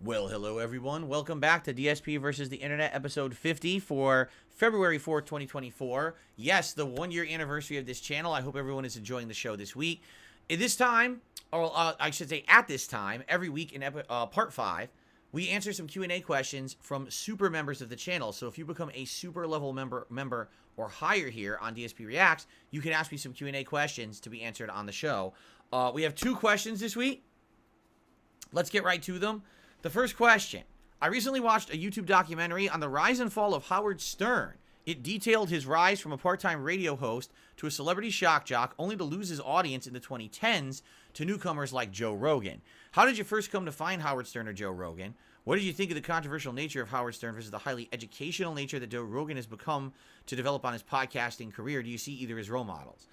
Well, hello everyone. Welcome back to DSP versus the Internet, episode 50 for February 4th, 2024. Yes, the 1-year anniversary of this channel. I hope everyone is enjoying the show this week. At this time, or I should say at this time, every week in part 5, we answer some Q&A questions from super members of the channel. So if you become a super level member or higher here on DSPReacts, you can ask me some Q&A questions to be answered on the show. We have 2 questions this week. Let's get right to them. The first question. I recently watched a YouTube documentary on the rise and fall of Howard Stern. It detailed his rise from a part-time radio host to a celebrity shock jock, only to lose his audience in the 2010s to newcomers like Joe Rogan. How did you first come to find Howard Stern or Joe Rogan? What did you think of the controversial nature of Howard Stern versus the highly educational nature that Joe Rogan has become to develop on his podcasting career? Do you see either as role models?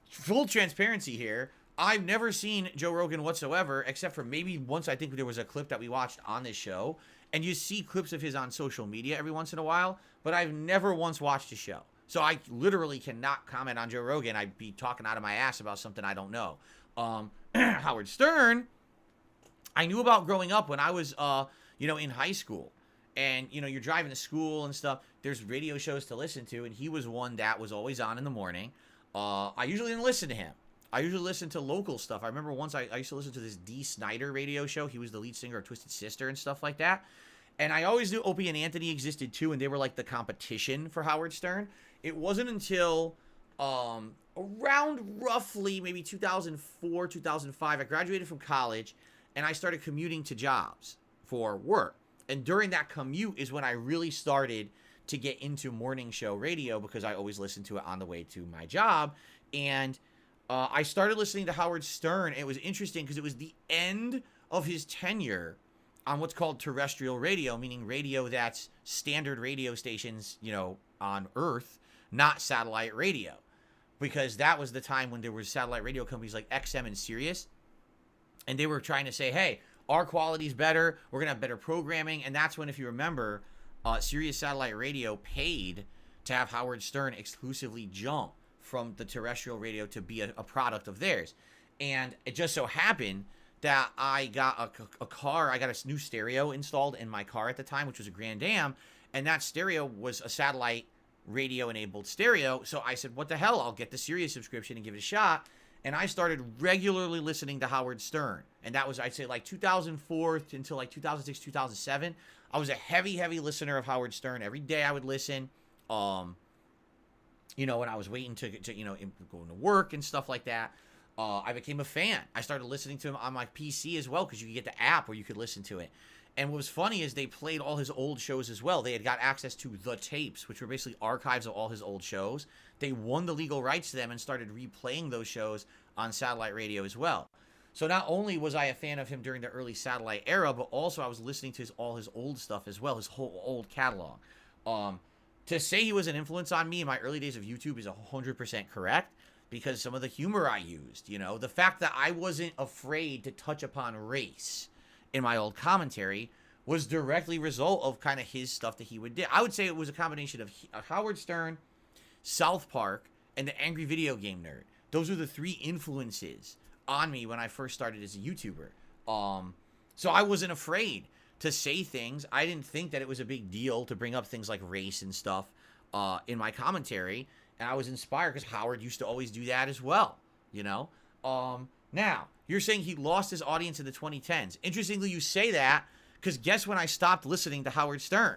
Full transparency here. I've never seen Joe Rogan whatsoever, except for maybe once. I think there was a clip that we watched on this show, and you see clips of his on social media every once in a while, but I've never once watched his show. So I literally cannot comment on Joe Rogan. I'd be talking out of my ass about something I don't know. Howard Stern, I knew about growing up when I was, in high school. And, you're driving to school and stuff. There's radio shows to listen to, and he was one that was always on in the morning. I usually didn't listen to him. I usually listen to local stuff. I remember once I used to listen to this D. Snyder radio show. He was the lead singer of Twisted Sister and stuff like that. And I always knew Opie and Anthony existed too, and they were like the competition for Howard Stern. It wasn't until around roughly maybe 2004, 2005, I graduated from college, and I started commuting to jobs for work. And during that commute is when I really started to get into morning show radio, because I always listened to it on the way to my job. And I started listening to Howard Stern. It was interesting because it was the end of his tenure on what's called terrestrial radio, meaning radio that's standard radio stations, on Earth, not satellite radio. Because that was the time when there were satellite radio companies like XM and Sirius, and they were trying to say, hey, our quality's better, we're going to have better programming. And that's when, if you remember, Sirius Satellite Radio paid to have Howard Stern exclusively jump from the terrestrial radio to be a product of theirs. And it just so happened that I got a car. I got a new stereo installed in my car at the time, which was a Grand Am, and that stereo was a satellite radio enabled stereo. So I said, what the hell, I'll get the Sirius subscription and give it a shot. And I started regularly listening to Howard Stern, and that was, I'd say, like 2004 until like 2006, 2007. I was a heavy listener of Howard Stern. Every day I would listen. When I was waiting to going to work and stuff like that, I became a fan. I started listening to him on my PC as well, because you could get the app where you could listen to it. And what was funny is they played all his old shows as well. They had got access to the tapes, which were basically archives of all his old shows. They won the legal rights to them and started replaying those shows on satellite radio as well. So not only was I a fan of him during the early satellite era, but also I was listening to all his old stuff as well, his whole old catalog. To say he was an influence on me in my early days of YouTube is 100% correct, because some of the humor I used, the fact that I wasn't afraid to touch upon race in my old commentary was directly result of kind of his stuff that he would do. I would say it was a combination of Howard Stern, South Park, and the Angry Video Game Nerd. Those are the 3 influences on me when I first started as a YouTuber. So I wasn't afraid to say things. I didn't think that it was a big deal to bring up things like race and stuff in my commentary. And I was inspired because Howard used to always do that as well, Now, you're saying he lost his audience in the 2010s. Interestingly, you say that because guess when I stopped listening to Howard Stern?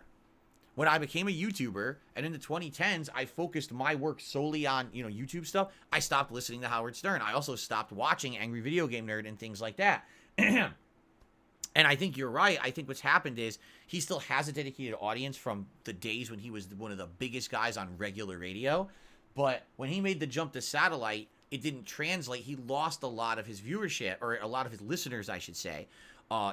When I became a YouTuber, and in the 2010s, I focused my work solely on, YouTube stuff, I stopped listening to Howard Stern. I also stopped watching Angry Video Game Nerd and things like that. And I think you're right. I think what's happened is he still has a dedicated audience from the days when he was one of the biggest guys on regular radio. But when he made the jump to satellite, it didn't translate. He lost a lot of his viewership, or a lot of his listeners, I should say.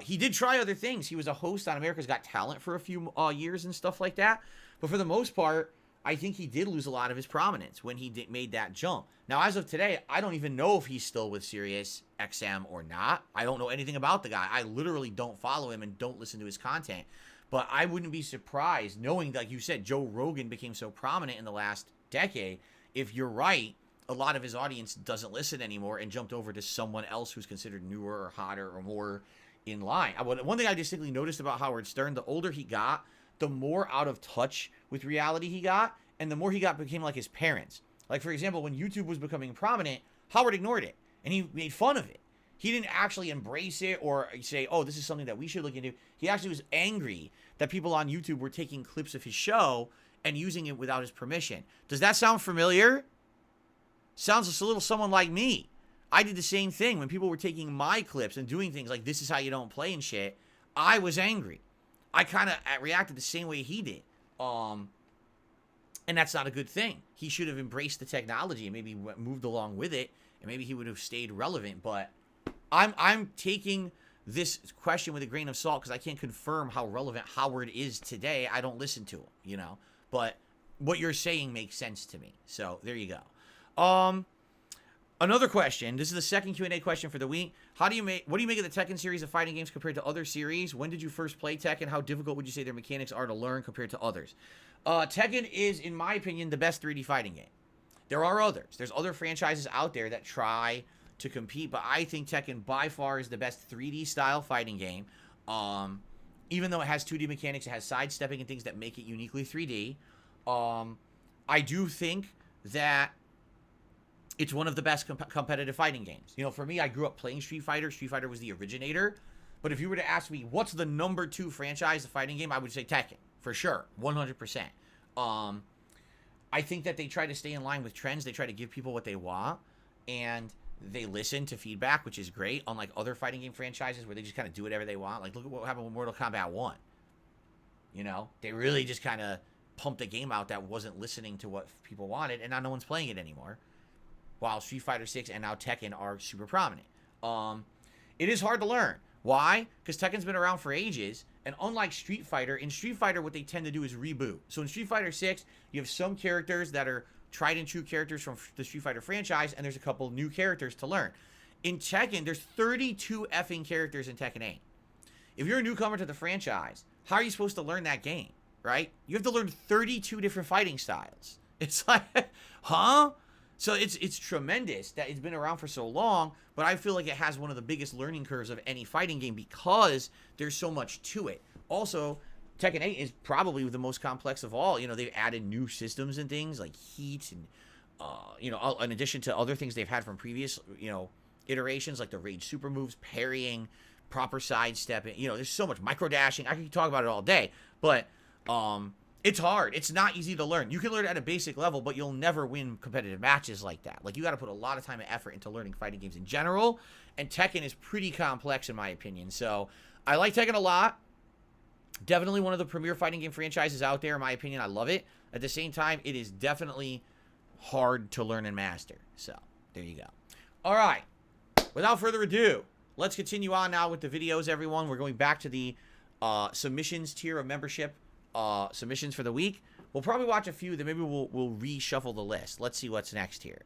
He did try other things. He was a host on America's Got Talent for a few years and stuff like that. But for the most part, I think he did lose a lot of his prominence when he made that jump. Now, as of today, I don't even know if he's still with Sirius XM or not. I don't know anything about the guy. I literally don't follow him and don't listen to his content. But I wouldn't be surprised, knowing, like you said, Joe Rogan became so prominent in the last decade. If you're right, a lot of his audience doesn't listen anymore and jumped over to someone else who's considered newer or hotter or more in line. One thing I distinctly noticed about Howard Stern, the older he got, the more out of touch with reality he got, and the more he became like his parents. Like, for example, when YouTube was becoming prominent, Howard ignored it, and he made fun of it. He didn't actually embrace it or say, oh, this is something that we should look into. He actually was angry that people on YouTube were taking clips of his show and using it without his permission. Does that sound familiar? Sounds a little someone like me. I did the same thing when people were taking my clips and doing things like this is how you don't play and shit. I was angry. I kind of reacted the same way he did. And that's not a good thing. He should have embraced the technology and maybe moved along with it, and maybe he would have stayed relevant. But I'm taking this question with a grain of salt because I can't confirm how relevant Howard is today. I don't listen to him, you know. But what you're saying makes sense to me. So there you go. Another question. This is the second Q&A question for the week. What do you make of the Tekken series of fighting games compared to other series? When did you first play Tekken? How difficult would you say their mechanics are to learn compared to others? Tekken is, in my opinion, the best 3D fighting game. There are others. There's other franchises out there that try to compete, but I think Tekken by far is the best 3D style fighting game. Even though it has 2D mechanics, it has sidestepping and things that make it uniquely 3D. I do think that it's one of the best competitive fighting games. You know, for me, I grew up playing Street Fighter. Street Fighter was the originator. But if you were to ask me, what's the number 2 franchise, the fighting game, I would say Tekken. For sure. 100%. I think that they try to stay in line with trends. They try to give people what they want. And they listen to feedback, which is great. Unlike other fighting game franchises where they just kind of do whatever they want. Like, look at what happened with Mortal Kombat 1. You know? They really just kind of pumped a game out that wasn't listening to what people wanted. And now no one's playing it anymore. While Street Fighter 6 and now Tekken are super prominent. It is hard to learn. Why? Because Tekken's been around for ages, and unlike Street Fighter, in Street Fighter what they tend to do is reboot. So in Street Fighter 6, you have some characters that are tried and true characters from the Street Fighter franchise, and there's a couple new characters to learn. In Tekken, there's 32 effing characters in Tekken 8. If you're a newcomer to the franchise, how are you supposed to learn that game, right? You have to learn 32 different fighting styles. It's like, huh? So it's tremendous that it's been around for so long, but I feel like it has one of the biggest learning curves of any fighting game because there's so much to it. Also, Tekken 8 is probably the most complex of all. You know, they've added new systems and things like heat and, you know, in addition to other things they've had from previous, you know, iterations like the rage super moves, parrying, proper sidestepping. You know, there's so much microdashing. I could talk about it all day, but it's hard. It's not easy to learn. You can learn at a basic level, but you'll never win competitive matches like that. Like, you got to put a lot of time and effort into learning fighting games in general, and Tekken is pretty complex in my opinion. So, I like Tekken a lot. Definitely one of the premier fighting game franchises out there, in my opinion. I love it. At the same time, it is definitely hard to learn and master. So, there you go. All right. Without further ado, let's continue on now with the videos, everyone. We're going back to the submissions tier of membership. Submissions for the week. We'll probably watch a few, then maybe we'll reshuffle the list. Let's see what's next here.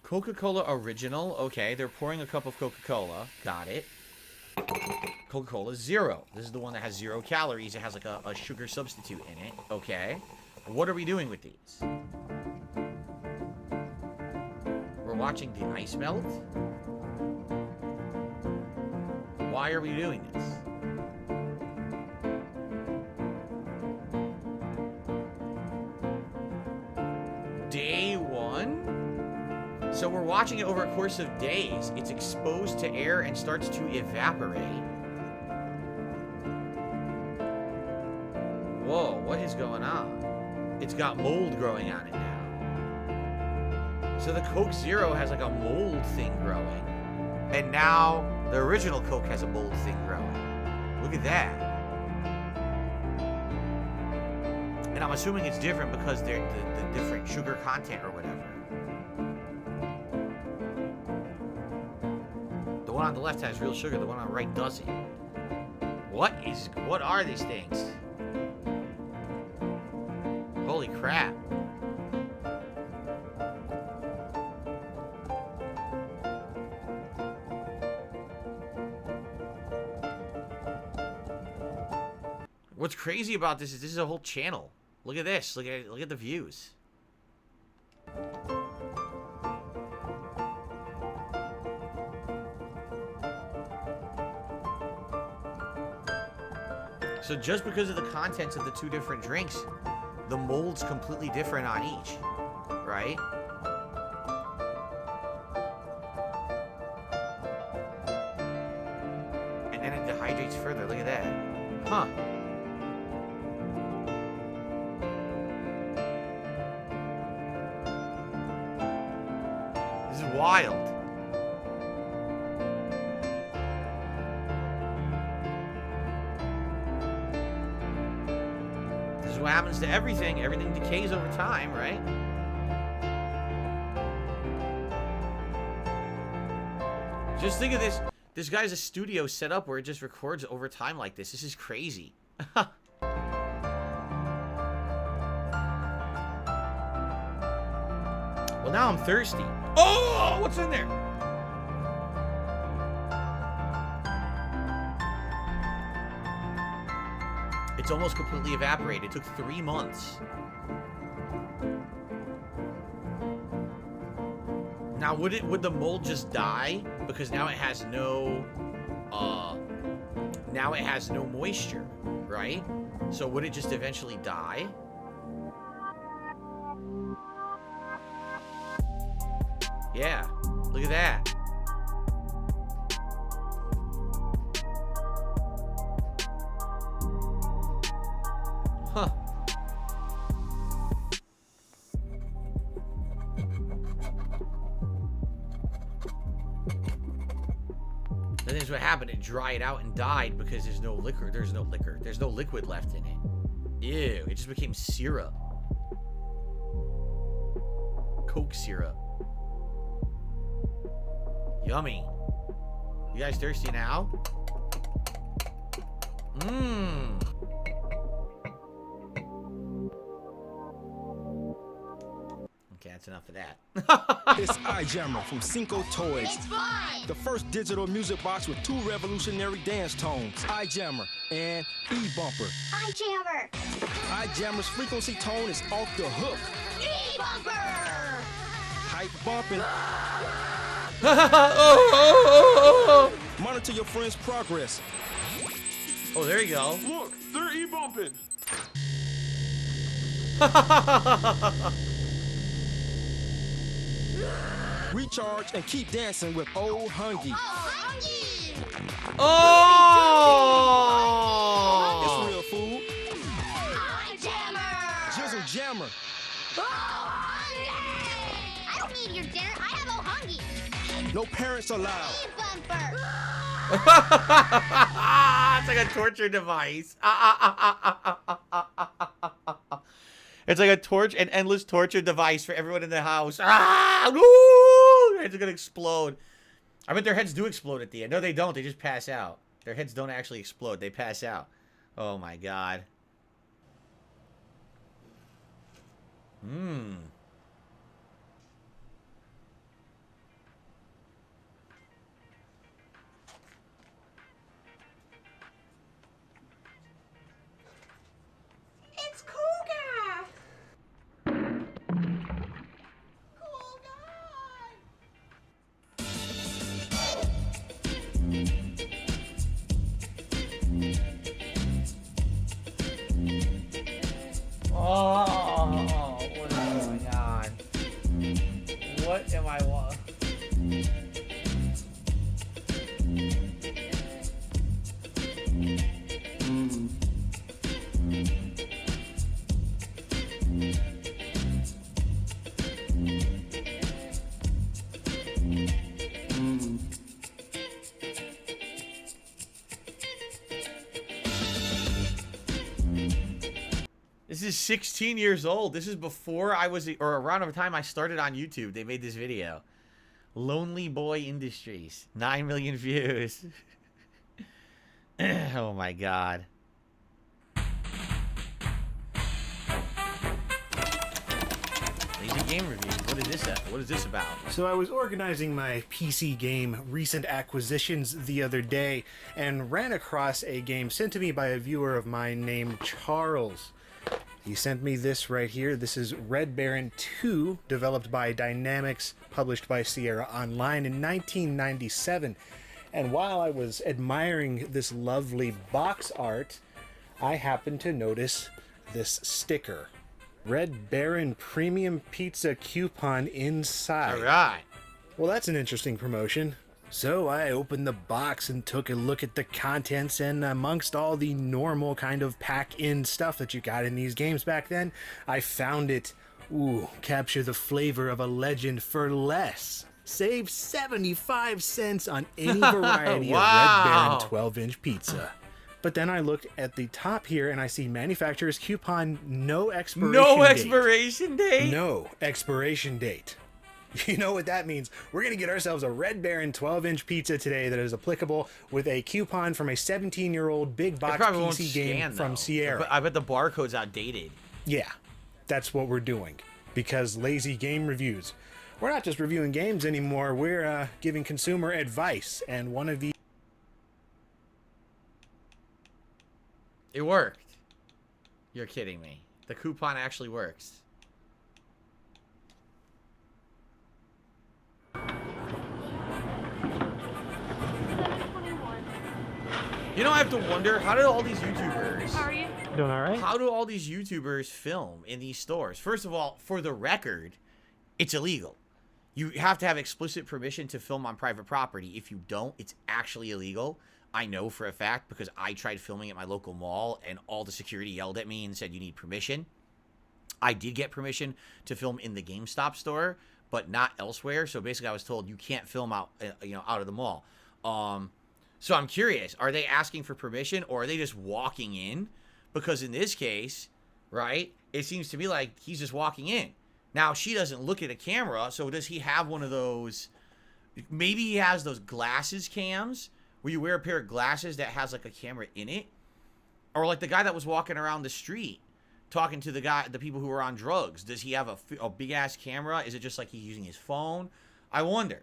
Coca-Cola Original. Okay, they're pouring a cup of Coca-Cola. Got it. Coca-Cola Zero. This is the one that has 0 calories. It has like a sugar substitute in it. Okay. What are we doing with these? We're watching the ice melt. Why are we doing this? Day 1? So we're watching it over a course of days. It's exposed to air and starts to evaporate. Whoa, what is going on? It's got mold growing on it now. So the Coke Zero has like a mold thing growing. And now the original Coke has a mold thing growing. Look at that. And I'm assuming it's different because they're the different sugar content or whatever. The one on the left has real sugar, the one on the right doesn't. What are these things? Holy crap. What's crazy about this is a whole channel. Look at this. Look at the views. So just because of the contents of the two different drinks, the mold's completely different on each, right? And then it dehydrates further. Look at that. Huh. This is wild. What happens to everything. Everything decays over time, right? Just think of this. This guy's a studio set up where it just records over time like this. This is crazy. Well, now I'm thirsty. Oh, what's in there? It's almost completely evaporated. It took 3 months. Now, would the mold just die? Because now it has no moisture, right? So would it just eventually die? Yeah, look at that. Huh. And this is what happened. It dried out and died because there's no liquor. There's no liquid left in it. Ew. It just became syrup. Coke syrup. Yummy. You guys thirsty now? Mmm. Okay, that's enough of that. It's iJammer from Cinco Toys. It's fine. The first digital music box with 2 revolutionary dance tones. iJammer and E-Bumper. iJammer. iJammer's frequency tone is off the hook. E-Bumper. Hype bumping. Monitor your friend's progress. Oh, there you go. Look, they're E-bumping. Recharge and keep dancing with Old Hungy. Oh! It's real food. iJammer. Jizzle Jammer. I don't need your dinner. I have Ohungi. No parents allowed. E-Bumper. It's like a torture device. It's like a an endless torture device for everyone in the house. Their heads are gonna explode. I bet their heads do explode at the end. No, they don't. They just pass out. Their heads don't actually explode. They pass out. Oh my god. Mmm. It's Cougar. Oh, what is going on? What am I This is 16 years old. This is before I was, or around the time I started on YouTube. They made this video. Lonely Boy Industries. 9 million views. Oh my god. Lazy game review. What is this about? So I was organizing my PC game recent acquisitions the other day and ran across a game sent to me by a viewer of mine named Charles. He sent me this right here. This is Red Baron 2, developed by Dynamics, published by Sierra Online in 1997. And while I was admiring this lovely box art, I happened to notice this sticker. Red Baron Premium Pizza coupon inside. All right. Well, that's an interesting promotion. So I opened the box and took a look at the contents, and amongst all the normal kind of pack-in stuff that you got in these games back then, I found it. Ooh, capture the flavor of a legend for less. Save 75 cents on any variety Wow. of Red Baron 12-inch pizza. But then I looked at the top here and I see manufacturer's coupon, no expiration date. No expiration date? No expiration date. You know what that means? We're going to get ourselves a Red Baron 12-inch pizza today that is applicable with a coupon from a 17-year-old big box probably won't PC game scan, from though. Sierra. But I bet the barcode's outdated. Yeah, that's what we're doing. Because lazy game reviews. We're not just reviewing games anymore. We're giving consumer advice. And one of the... It worked. You're kidding me. The coupon actually works. You know, I have to wonder, how did all these YouTubers... How are you? Doing all right? How do all these YouTubers film in these stores? First of all, for the record, it's illegal. You have to have explicit permission to film on private property. If you don't, it's actually illegal. I know for a fact because I tried filming at my local mall and all the security yelled at me and said you need permission. I did get permission to film in the GameStop store, but not elsewhere. So basically I was told you can't film out of the mall. So I'm curious, are they asking for permission or are they just walking in? Because in this case, right, it seems to be like he's just walking in. Now, she doesn't look at a camera, so does he have one of those, maybe he has those glasses cams, where you wear a pair of glasses that has like a camera in it? Or like the guy that was walking around the street, talking to the people who were on drugs. Does he have a big-ass camera? Is it just like he's using his phone? I wonder.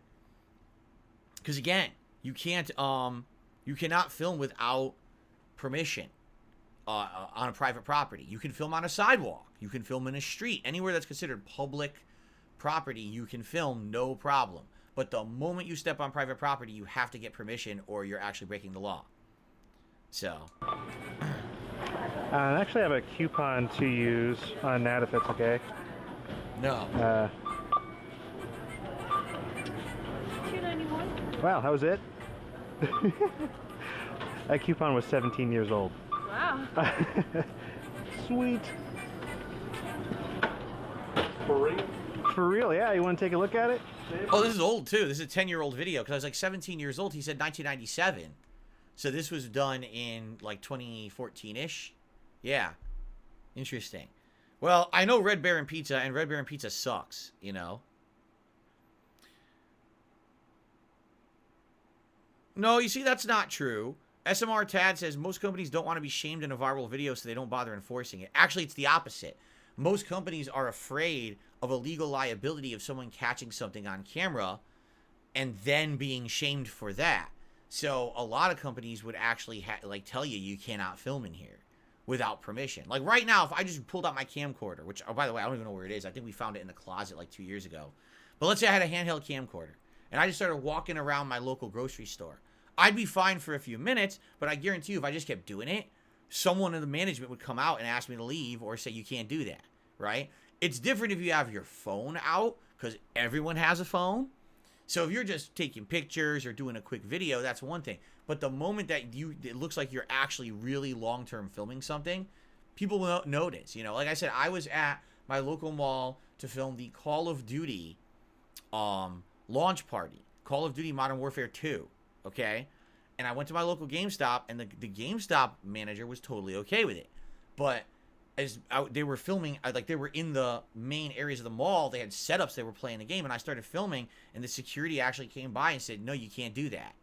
Because again, you cannot film without permission. On a private property. You can film on a sidewalk. You can film in a street. Anywhere that's considered public property, you can film, no problem. But the moment you step on private property, you have to get permission or you're actually breaking the law. So. I actually have a coupon to use on that if it's okay. No. $2.91. Wow, that was it? That coupon was 17 years old. Wow. Sweet. For real? For real, yeah. You want to take a look at it? Oh, this is old too. This is a 10-year-old video because I was like 17 years old. He said 1997. So this was done in like 2014-ish. Yeah. Interesting. Well, I know Red Baron Pizza, and Red Baron Pizza sucks, you know. No, you see, that's not true. SMR Tad says most companies don't want to be shamed in a viral video, so they don't bother enforcing it. Actually, it's the opposite. Most companies are afraid of a legal liability of someone catching something on camera and then being shamed for that. So a lot of companies would actually tell you cannot film in here without permission. Like right now, if I just pulled out my camcorder, which, oh, by the way, I don't even know where it is. I think we found it in the closet like 2 years ago. But let's say I had a handheld camcorder and I just started walking around my local grocery store. I'd be fine for a few minutes, but I guarantee you if I just kept doing it, someone in the management would come out and ask me to leave or say you can't do that, right? It's different if you have your phone out because everyone has a phone. So if you're just taking pictures or doing a quick video, that's one thing. But the moment that it looks like you're actually really long-term filming something, people will notice. You know, like I said, I was at my local mall to film the Call of Duty launch party, Call of Duty Modern Warfare 2. Okay, and I went to my local GameStop, and the GameStop manager was totally okay with it. But as they were filming, they were in the main areas of the mall, they had setups, they were playing the game, and I started filming, and the security actually came by and said, no, you can't do that.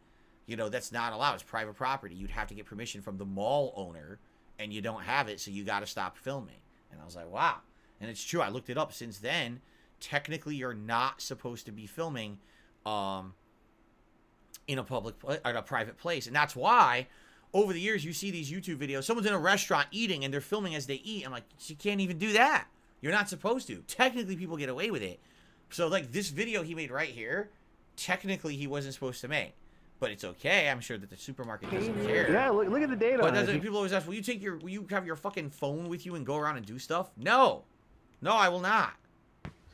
You know, that's not allowed. It's private property. You'd have to get permission from the mall owner, and you don't have it, so you got to stop filming. And I was like, wow. And it's true. I looked it up. Since then, technically, you're not supposed to be filming in a private place. And that's why over the years you see these YouTube videos, someone's in a restaurant eating and they're filming as they eat. I'm like, you can't even do that. You're not supposed to. Technically people get away with it. So like this video he made right here, technically he wasn't supposed to make. but it's okay. I'm sure that the supermarket doesn't care. Yeah, look at the data. But on it. people always ask, will you have your fucking phone with you and go around and do stuff? No, I will not.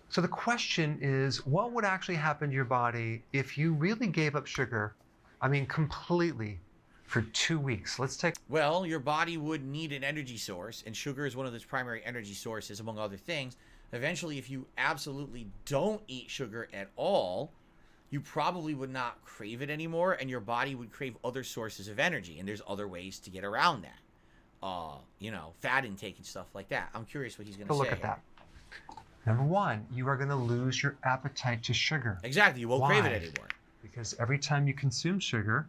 So the question is, what would actually happen to your body if you really gave up sugar, I mean completely, for 2 weeks? Let's take... Well, your body would need an energy source, and sugar is one of those primary energy sources, among other things. Eventually, if you absolutely don't eat sugar at all, you probably would not crave it anymore, and your body would crave other sources of energy, and there's other ways to get around that. You know, fat intake and stuff like that. I'm curious what he's going to say. Look at that. Number one, you are going to lose your appetite to sugar. Exactly. You won't crave it Why? anymore. Because every time you consume sugar,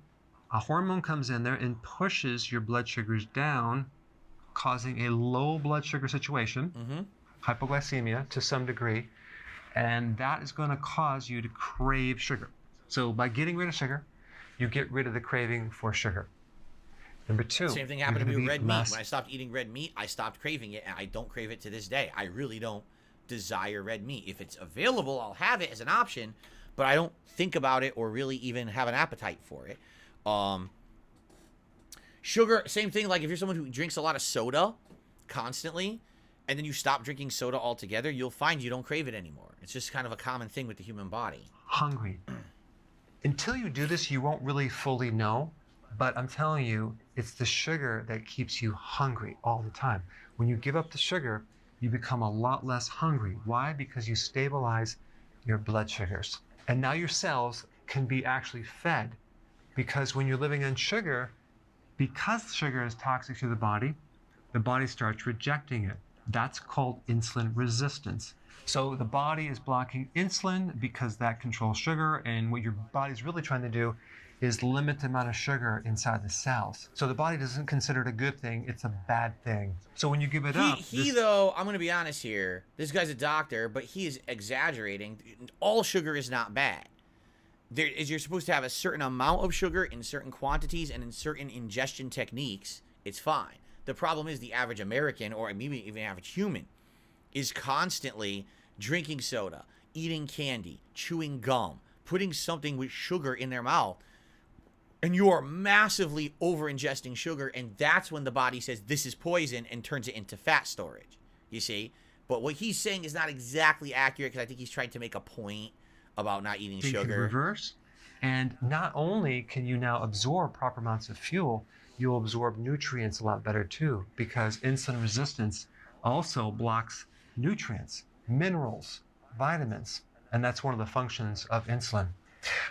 a hormone comes in there and pushes your blood sugars down, causing a low blood sugar situation, hypoglycemia to some degree, and that is going to cause you to crave sugar. So by getting rid of sugar, you get rid of the craving for sugar. Number two, Same thing happened to me with red meat. When I stopped eating red meat, I stopped craving it, and I don't crave it to this day. I really don't desire red meat. If it's available, I'll have it as an option, but I don't think about it or really even have an appetite for it. Sugar, same thing. Like if you're someone who drinks a lot of soda constantly, and then you stop drinking soda altogether, you'll find you don't crave it anymore. It's just kind of a common thing with the human body. Hungry. Until you do this, you won't really fully know, but I'm telling you, it's the sugar that keeps you hungry all the time. When you give up the sugar, you become a lot less hungry. Why? Because you stabilize your blood sugars. And now your cells can be actually fed, because when you're living on sugar, because sugar is toxic to the body starts rejecting it. That's called insulin resistance. So the body is blocking insulin because that controls sugar, and what your body's really trying to do is limit the amount of sugar inside the cells. So the body doesn't consider it a good thing, it's a bad thing. So when you give it up... Though, I'm going to be honest here, this guy's a doctor, but he is exaggerating. All sugar is not bad. You're supposed to have a certain amount of sugar in certain quantities and in certain ingestion techniques. It's fine. The problem is the average American, or maybe even average human, is constantly drinking soda, eating candy, chewing gum, putting something with sugar in their mouth. And you are massively over-ingesting sugar, and that's when the body says this is poison and turns it into fat storage, you see? But what he's saying is not exactly accurate, because I think he's trying to make a point about not eating sugar. Reverse. And not only can you now absorb proper amounts of fuel, you'll absorb nutrients a lot better too, because insulin resistance also blocks nutrients, minerals, vitamins, and that's one of the functions of insulin.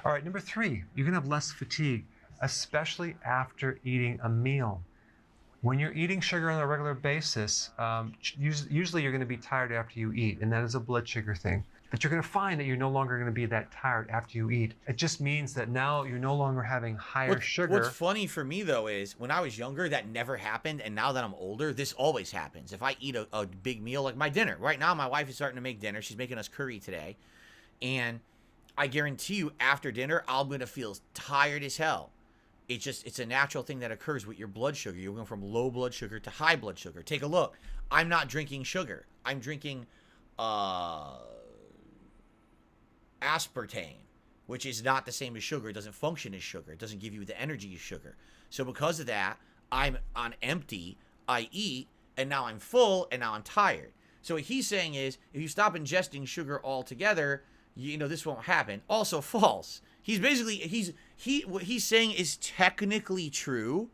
All right, number three, you're gonna have less fatigue, especially after eating a meal. When you're eating sugar on a regular basis, usually you're gonna be tired after you eat, and that is a blood sugar thing. But you're gonna find that you're no longer gonna be that tired after you eat. It just means that now you're no longer having higher sugar. What's funny for me though is, when I was younger, that never happened, and now that I'm older, this always happens. If I eat a big meal, like my dinner. Right now, my wife is starting to make dinner. She's making us curry today. And I guarantee you, after dinner, I'm gonna feel tired as hell. It's a natural thing that occurs with your blood sugar. You're going from low blood sugar to high blood sugar. Take a look. I'm not drinking sugar. I'm drinking aspartame, which is not the same as sugar. It doesn't function as sugar. It doesn't give you the energy of sugar. So because of that, I'm on empty. I eat, and now I'm full, and now I'm tired. So what he's saying is, if you stop ingesting sugar altogether, you know, this won't happen. Also false. He's basically, what he's saying is technically true,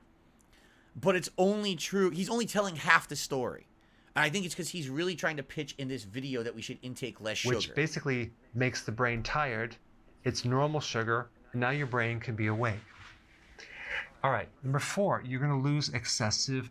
but it's only true. He's only telling half the story. And I think it's because he's really trying to pitch in this video that we should intake less sugar. Which basically makes the brain tired. It's normal sugar, and now your brain can be awake. All right, number four, you're gonna lose excessive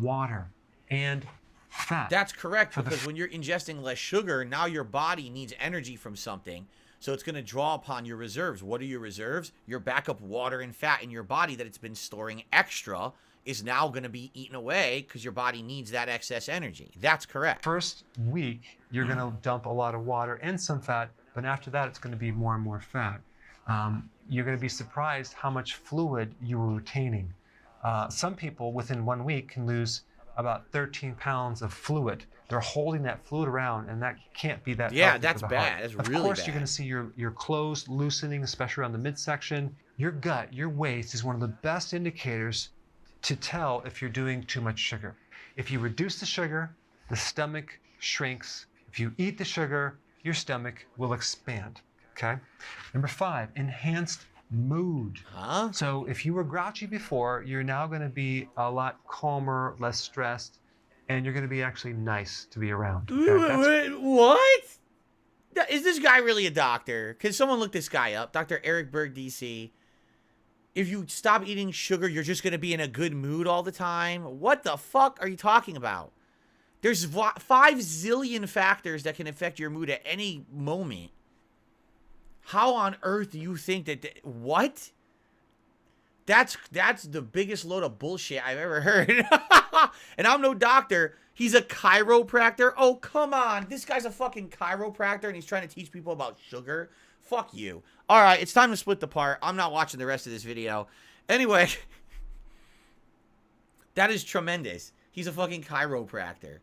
water and fat. That's correct, because when you're ingesting less sugar, now your body needs energy from something. So it's going to draw upon your reserves. What are your reserves? Your backup water and fat in your body that it's been storing extra is now going to be eaten away because your body needs that excess energy. That's correct. First week, you're going to dump a lot of water and some fat, but after that, it's going to be more and more fat. You're going to be surprised how much fluid you were retaining. Some people within 1 week can lose about 13 pounds of fluid. they're holding that fluid around, and that can't be that Yeah, healthy that's for the heart. bad. That's of really course, bad. you're going to see your clothes loosening, especially around the midsection. Your gut, your waist is one of the best indicators to tell if you're doing too much sugar. If you reduce the sugar, the stomach shrinks. If you eat the sugar, your stomach will expand. Okay? Number 5, enhanced mood. Huh? So if you were grouchy before, you're now going to be a lot calmer, less stressed, and you're going to be actually nice to be around. Okay? What? Is this guy really a doctor? Can someone look this guy up? Dr. Eric Berg, DC. If you stop eating sugar, you're just going to be in a good mood all the time? What the fuck are you talking about? There's 5 zillion factors that can affect your mood at any moment. How on earth do you think that... What? That's the biggest load of bullshit I've ever heard. And I'm no doctor. He's a chiropractor. Oh, come on. This guy's a fucking chiropractor and he's trying to teach people about sugar. Fuck you. All right, it's time to split the part. I'm not watching the rest of this video. Anyway, that is tremendous. He's a fucking chiropractor.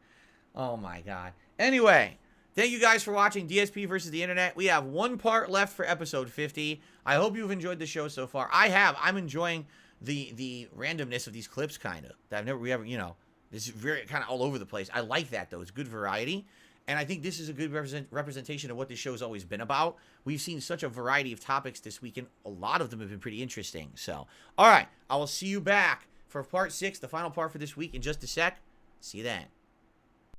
Oh, my God. Anyway, thank you guys for watching DSP versus the Internet. We have 1 part left for episode 50. I hope you've enjoyed the show so far. I have. I'm enjoying the randomness of these clips, kind of. This is very kind of all over the place. I like that, though. It's good variety. And I think this is a good representation of what this show's always been about. We've seen such a variety of topics this week, and a lot of them have been pretty interesting. So, all right. I will see you back for part 6, the final part for this week, in just a sec. See you then.